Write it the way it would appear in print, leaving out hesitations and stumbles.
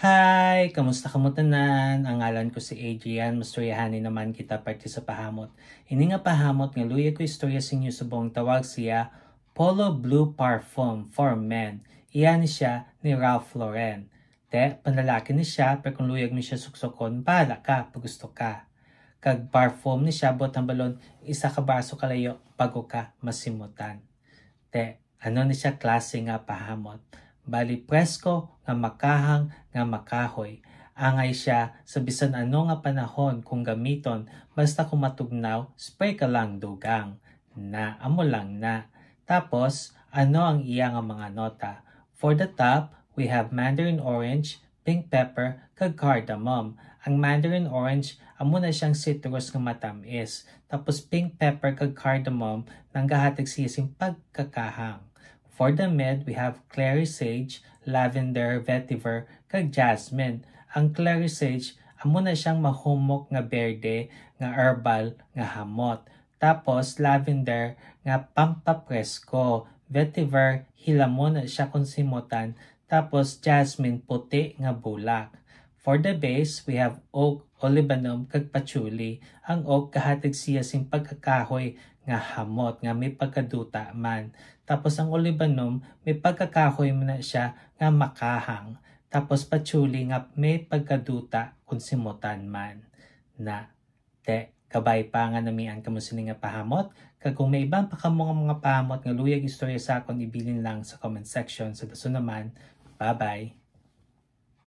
Hi! Kamusta ka mo tanan? Ang ngalan ko si Adrian. Mastoryahanin naman kita parte sa pahamot. Ini nga pahamot nga luya ko istorya sa inyo subong tawag siya Polo Blue Parfum for Men. Iyan siya ni Ralph Lauren. Panlalaki ni siya, pero kung luyag mi siya suksokon, bahala ka, pag gusto ka. Kag parfum ni siya, bot ang balon, isa ka baso kalayo, bago ka masimutan. Ano ni siya klase nga pahamot? Bali presko nga makahang nga makahoy. Angay siya sa bisan ano nga panahon kung gamiton, basta kung matugnaw, spray ka lang dugang. Na, amo lang na. Tapos, ano ang iya nga mga nota? For the top, we have mandarin orange, pink pepper, kag cardamom. Ang mandarin orange, amo na siyang citrus nga matamis. Tapos pink pepper kag cardamom, nanggahatag siya sing pagkakahang. For the mid, we have clary sage, lavender, vetiver, kag jasmine. Ang clary sage, amo na siyang mahumok nga berde, nga herbal, nga hamot. Tapos lavender, nga pampapresko. Vetiver, hilamon na siya konsimutan. Tapos jasmine, puti nga bulak. For the base, we have oak, olibanum, kag patchouli. Ang oak kahatag siya sing pagkakahoy nga hamot, nga may pagkaduta man. Tapos ang olibanum, may pagkakahoy man na siya nga makahang. Tapos patchouli nga may pagkaduta kung simutan man. Kabay pa nga namian kamo sini nga pahamot. Kag kung may ibang pa kamo nga mga pahamot nga luyag istorya sa akon, ibilin lang sa comment section. Sa gusto naman, bye-bye!